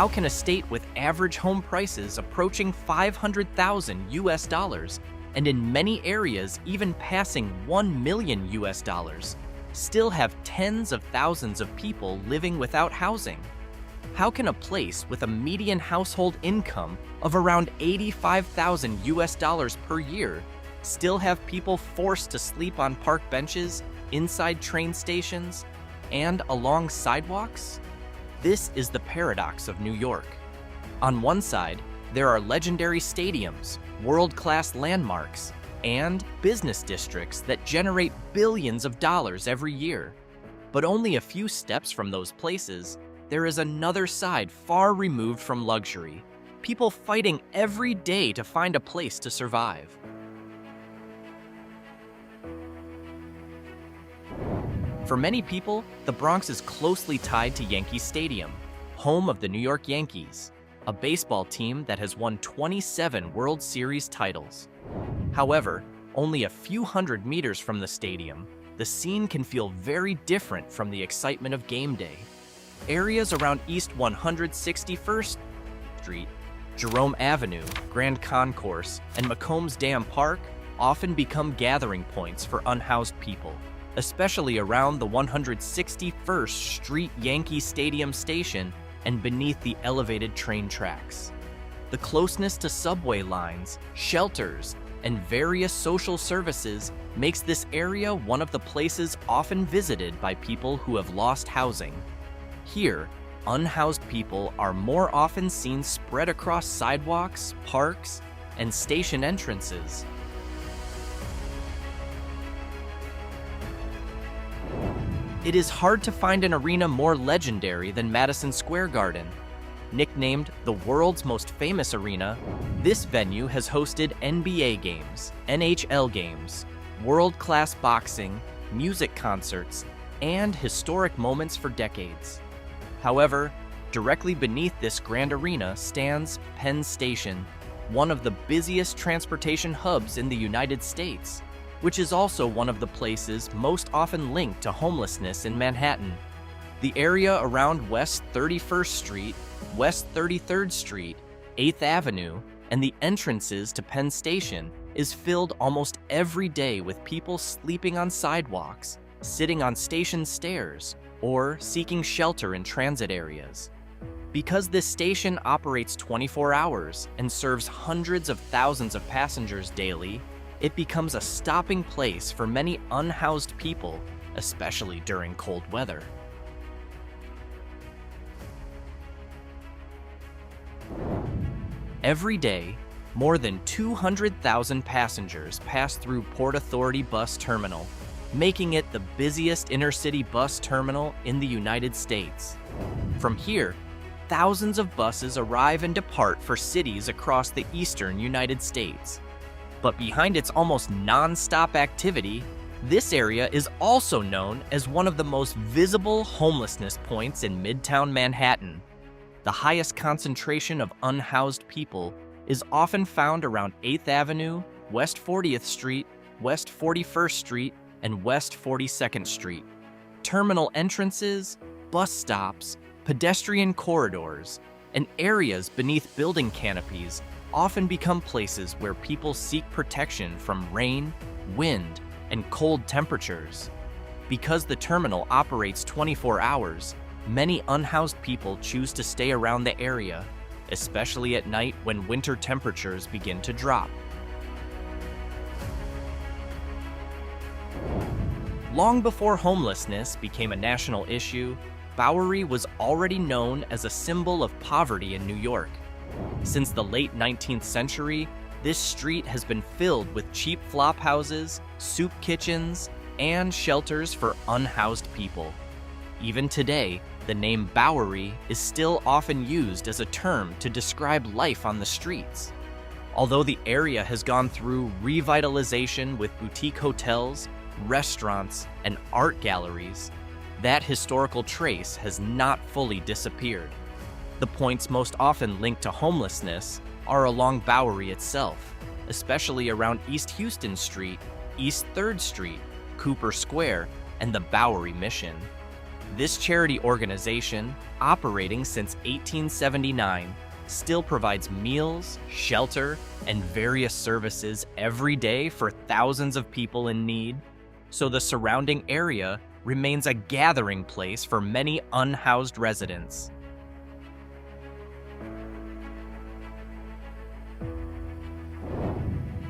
How can a state with average home prices approaching $500,000 and in many areas even passing $1 million still have tens of thousands of people living without housing? How can a place with a median household income of around $85,000 per year still have people forced to sleep on park benches, inside train stations, and along sidewalks? This is the paradox of New York. On one side, there are legendary stadiums, world-class landmarks, and business districts that generate billions of dollars every year. But only a few steps from those places, there is another side far removed from luxury, people fighting every day to find a place to survive. For many people, the Bronx is closely tied to Yankee Stadium, home of the New York Yankees, a baseball team that has won 27 World Series titles. However, only a few hundred meters from the stadium, the scene can feel very different from the excitement of game day. Areas around East 161st Street, Jerome Avenue, Grand Concourse, and McCombs Dam Park often become gathering points for unhoused people, especially around the 161st Street Yankee Stadium station and beneath the elevated train tracks. The closeness to subway lines, shelters, and various social services makes this area one of the places often visited by people who have lost housing. Here, unhoused people are more often seen spread across sidewalks, parks, and station entrances. It is hard to find an arena more legendary than Madison Square Garden. Nicknamed the world's most famous arena, this venue has hosted NBA games, NHL games, world-class boxing, music concerts, and historic moments for decades. However, directly beneath this grand arena stands Penn Station, one of the busiest transportation hubs in the United States, which is also one of the places most often linked to homelessness in Manhattan. The area around West 31st Street, West 33rd Street, 8th Avenue, and the entrances to Penn Station is filled almost every day with people sleeping on sidewalks, sitting on station stairs, or seeking shelter in transit areas. Because this station operates 24 hours and serves hundreds of thousands of passengers daily, it becomes a stopping place for many unhoused people, especially during cold weather. Every day, more than 200,000 passengers pass through Port Authority Bus Terminal, making it the busiest inner-city bus terminal in the United States. From here, thousands of buses arrive and depart for cities across the eastern United States. But behind its almost non-stop activity, this area is also known as one of the most visible homelessness points in Midtown Manhattan. The highest concentration of unhoused people is often found around 8th Avenue, West 40th Street, West 41st Street, and West 42nd Street. Terminal entrances, bus stops, pedestrian corridors, and areas beneath building canopies often become places where people seek protection from rain, wind, and cold temperatures. Because the terminal operates 24 hours, many unhoused people choose to stay around the area, especially at night when winter temperatures begin to drop. Long before homelessness became a national issue, Bowery was already known as a symbol of poverty in New York. Since the late 19th century, this street has been filled with cheap flop houses, soup kitchens, and shelters for unhoused people. Even today, the name Bowery is still often used as a term to describe life on the streets. Although the area has gone through revitalization with boutique hotels, restaurants, and art galleries, that historical trace has not fully disappeared. The points most often linked to homelessness are along Bowery itself, especially around East Houston Street, East 3rd Street, Cooper Square, and the Bowery Mission. This charity organization, operating since 1879, still provides meals, shelter, and various services every day for thousands of people in need, so the surrounding area remains a gathering place for many unhoused residents.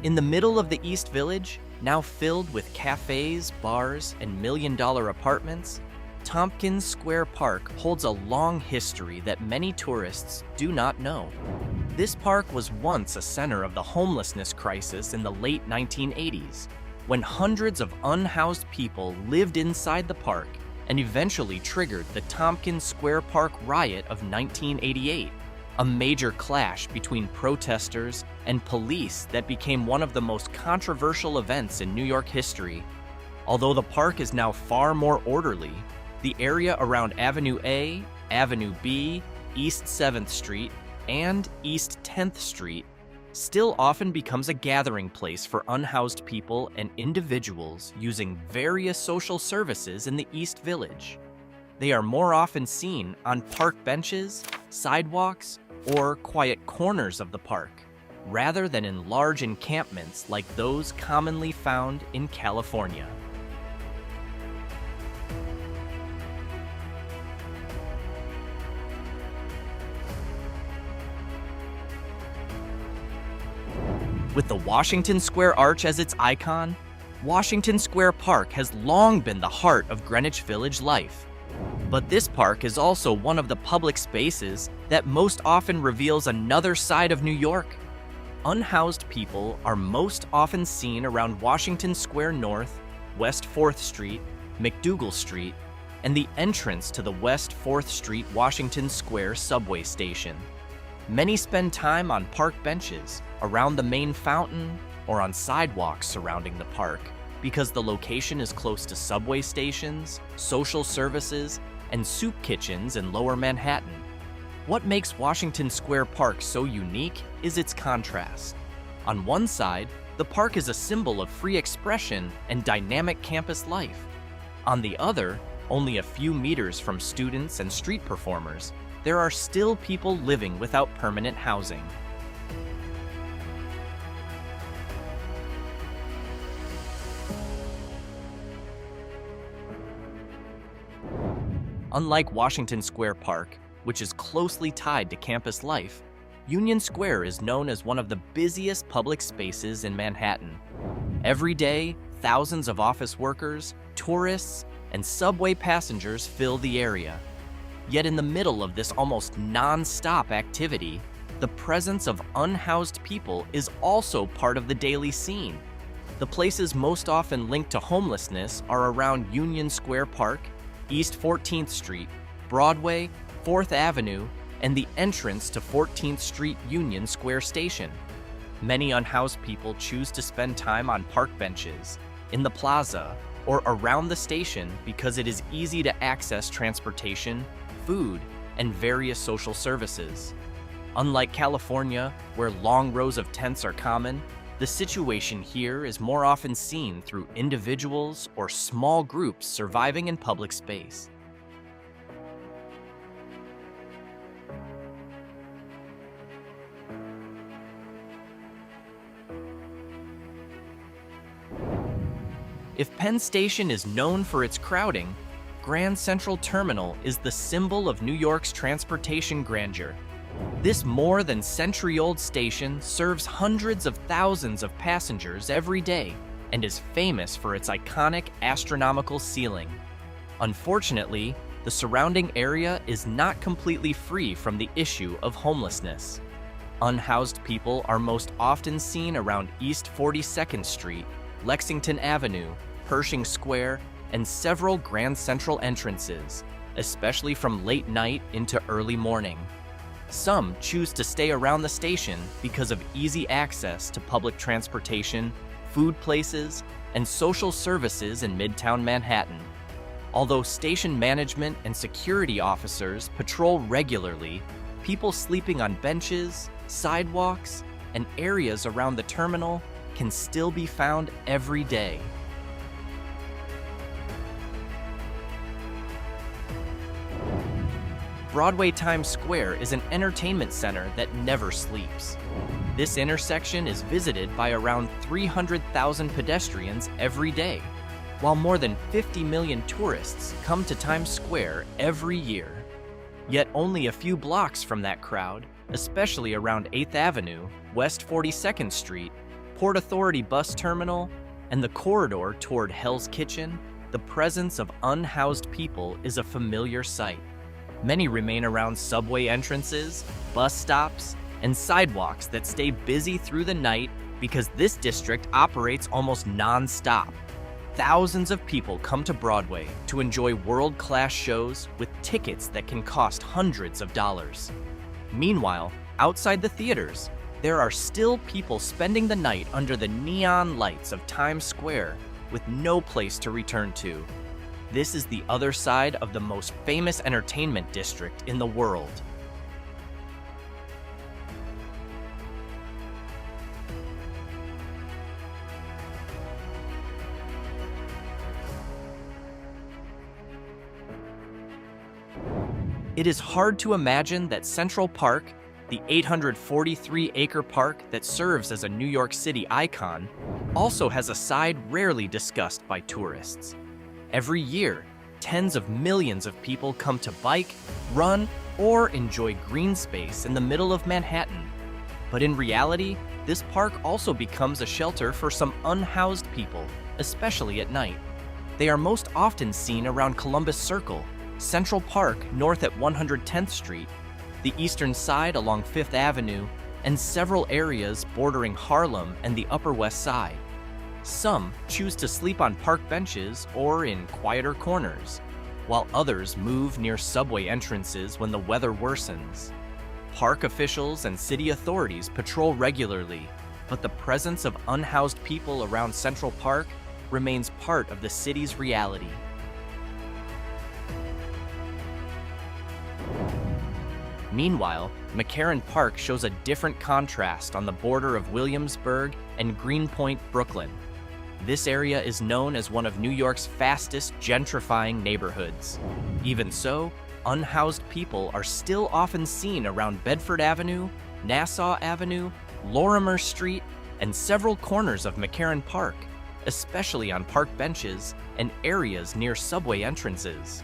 In the middle of the East Village, now filled with cafes, bars, and million-dollar apartments, Tompkins Square Park holds a long history that many tourists do not know. This park was once a center of the homelessness crisis in the late 1980s, when hundreds of unhoused people lived inside the park and eventually triggered the Tompkins Square Park riot of 1988, a major clash between protesters and police that became one of the most controversial events in New York history. Although the park is now far more orderly, the area around Avenue A, Avenue B, East 7th Street, and East 10th Street still often becomes a gathering place for unhoused people and individuals using various social services in the East Village. They are more often seen on park benches, sidewalks, or quiet corners of the park, rather than in large encampments like those commonly found in California. With the Washington Square Arch as its icon, Washington Square Park has long been the heart of Greenwich Village life. But this park is also one of the public spaces that most often reveals another side of New York. Unhoused people are most often seen around Washington Square North, West 4th Street, McDougal Street, and the entrance to the West 4th Street Washington Square subway station. Many spend time on park benches, around the main fountain, or on sidewalks surrounding the park because the location is close to subway stations, social services, and soup kitchens in Lower Manhattan. What makes Washington Square Park so unique is its contrast. On one side, the park is a symbol of free expression and dynamic campus life. On the other, only a few meters from students and street performers, there are still people living without permanent housing. Unlike Washington Square Park, which is closely tied to campus life, Union Square is known as one of the busiest public spaces in Manhattan. Every day, thousands of office workers, tourists, and subway passengers fill the area. Yet in the middle of this almost non-stop activity, the presence of unhoused people is also part of the daily scene. The places most often linked to homelessness are around Union Square Park, East 14th Street, Broadway, 4th Avenue, and the entrance to 14th Street Union Square Station. Many unhoused people choose to spend time on park benches, in the plaza, or around the station because it is easy to access transportation, food, and various social services. Unlike California, where long rows of tents are common, the situation here is more often seen through individuals or small groups surviving in public space. If Penn Station is known for its crowding, Grand Central Terminal is the symbol of New York's transportation grandeur. This more than century-old station serves hundreds of thousands of passengers every day and is famous for its iconic astronomical ceiling. Unfortunately, the surrounding area is not completely free from the issue of homelessness. Unhoused people are most often seen around East 42nd Street, Lexington Avenue, Pershing Square, and several Grand Central entrances, especially from late night into early morning. Some choose to stay around the station because of easy access to public transportation, food places, and social services in Midtown Manhattan. Although station management and security officers patrol regularly, people sleeping on benches, sidewalks, and areas around the terminal can still be found every day. Broadway Times Square is an entertainment center that never sleeps. This intersection is visited by around 300,000 pedestrians every day, while more than 50 million tourists come to Times Square every year. Yet only a few blocks from that crowd, especially around 8th Avenue, West 42nd Street, Port Authority Bus Terminal, and the corridor toward Hell's Kitchen, the presence of unhoused people is a familiar sight. Many remain around subway entrances, bus stops, and sidewalks that stay busy through the night because this district operates almost non-stop. Thousands of people come to Broadway to enjoy world-class shows with tickets that can cost hundreds of dollars. Meanwhile, outside the theaters, there are still people spending the night under the neon lights of Times Square with no place to return to. This is the other side of the most famous entertainment district in the world. It is hard to imagine that Central Park, the 843-acre park that serves as a New York City icon, also has a side rarely discussed by tourists. Every year, tens of millions of people come to bike, run, or enjoy green space in the middle of Manhattan. But in reality, this park also becomes a shelter for some unhoused people, especially at night. They are most often seen around Columbus Circle, Central Park north at 110th Street, the eastern side along 5th Avenue, and several areas bordering Harlem and the Upper West Side. Some choose to sleep on park benches or in quieter corners, while others move near subway entrances when the weather worsens. Park officials and city authorities patrol regularly, but the presence of unhoused people around Central Park remains part of the city's reality. Meanwhile, McCarron Park shows a different contrast on the border of Williamsburg and Greenpoint, Brooklyn. This area is known as one of New York's fastest gentrifying neighborhoods. Even so, unhoused people are still often seen around Bedford Avenue, Nassau Avenue, Lorimer Street, and several corners of McCarron Park, especially on park benches and areas near subway entrances.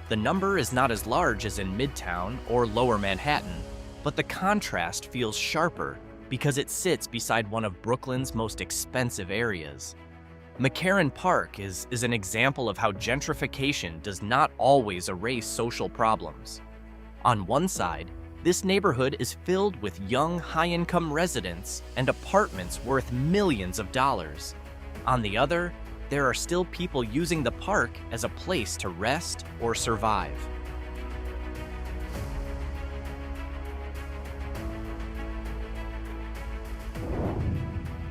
The number is not as large as in Midtown or Lower Manhattan, but the contrast feels sharper because it sits beside one of Brooklyn's most expensive areas. McCarron Park is an example of how gentrification does not always erase social problems. On one side, this neighborhood is filled with young, high-income residents and apartments worth millions of dollars. On the other, there are still people using the park as a place to rest or survive.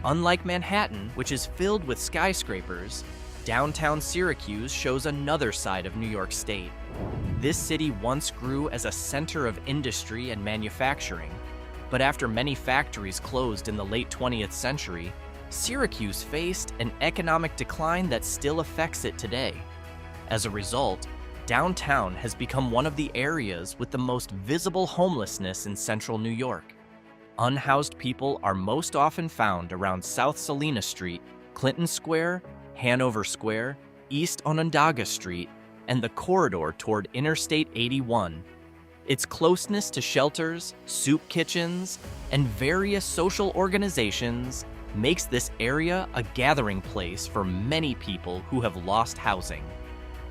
Unlike Manhattan, which is filled with skyscrapers, downtown Syracuse shows another side of New York State. This city once grew as a center of industry and manufacturing, but after many factories closed in the late 20th century, Syracuse faced an economic decline that still affects it today. As a result, downtown has become one of the areas with the most visible homelessness in central New York. Unhoused people are most often found around South Salina Street, Clinton Square, Hanover Square, East Onondaga Street, and the corridor toward Interstate 81. Its closeness to shelters, soup kitchens, and various social organizations makes this area a gathering place for many people who have lost housing.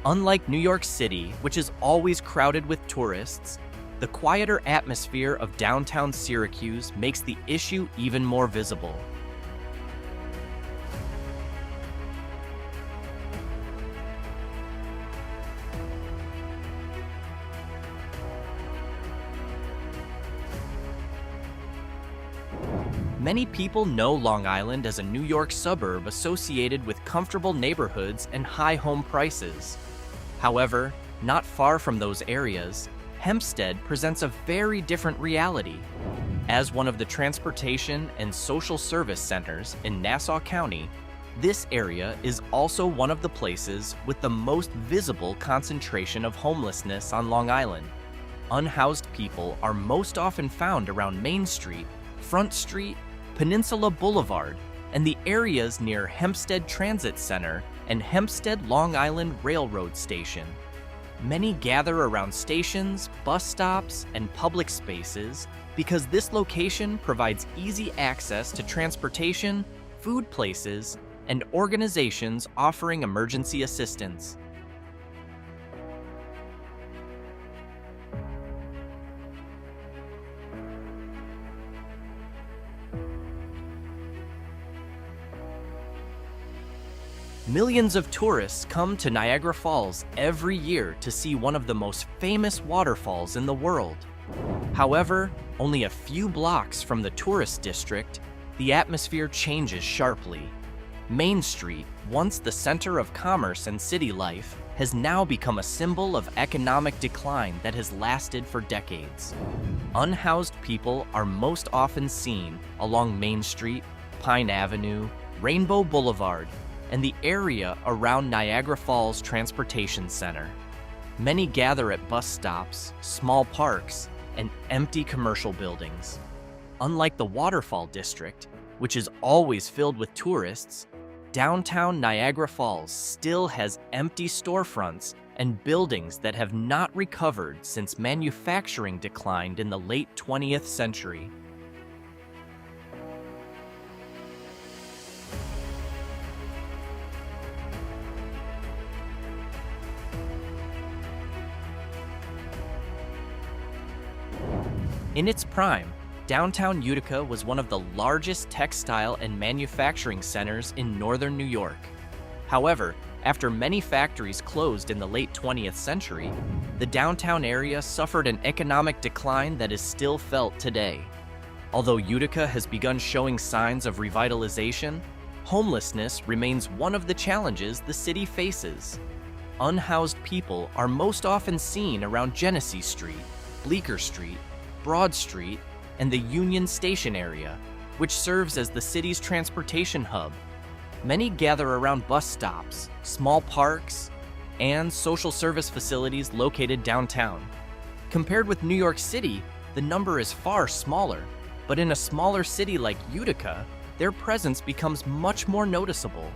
Unlike New York City, which is always crowded with tourists, the quieter atmosphere of downtown Syracuse makes the issue even more visible. Many people know Long Island as a New York suburb associated with comfortable neighborhoods and high home prices. However, not far from those areas, Hempstead presents a very different reality. As one of the transportation and social service centers in Nassau County, this area is also one of the places with the most visible concentration of homelessness on Long Island. Unhoused people are most often found around Main Street, Front Street, Peninsula Boulevard, and the areas near Hempstead Transit Center and Hempstead Long Island Railroad Station. Many gather around stations, bus stops, and public spaces because this location provides easy access to transportation, food places, and organizations offering emergency assistance. Millions of tourists come to Niagara Falls every year to see one of the most famous waterfalls in the world. However, only a few blocks from the tourist district, the atmosphere changes sharply. Main Street, once the center of commerce and city life, has now become a symbol of economic decline that has lasted for decades. Unhoused people are most often seen along Main Street, Pine Avenue, Rainbow Boulevard, and the area around Niagara Falls Transportation Center. Many gather at bus stops, small parks, and empty commercial buildings. Unlike the Waterfall District, which is always filled with tourists, downtown Niagara Falls still has empty storefronts and buildings that have not recovered since manufacturing declined in the late 20th century. In its prime, downtown Utica was one of the largest textile and manufacturing centers in northern New York. However, after many factories closed in the late 20th century, the downtown area suffered an economic decline that is still felt today. Although Utica has begun showing signs of revitalization, homelessness remains one of the challenges the city faces. Unhoused people are most often seen around Genesee Street, Bleecker Street, Broad Street, and the Union Station area, which serves as the city's transportation hub. Many gather around bus stops, small parks, and social service facilities located downtown. Compared with New York City, the number is far smaller, but in a smaller city like Utica, their presence becomes much more noticeable.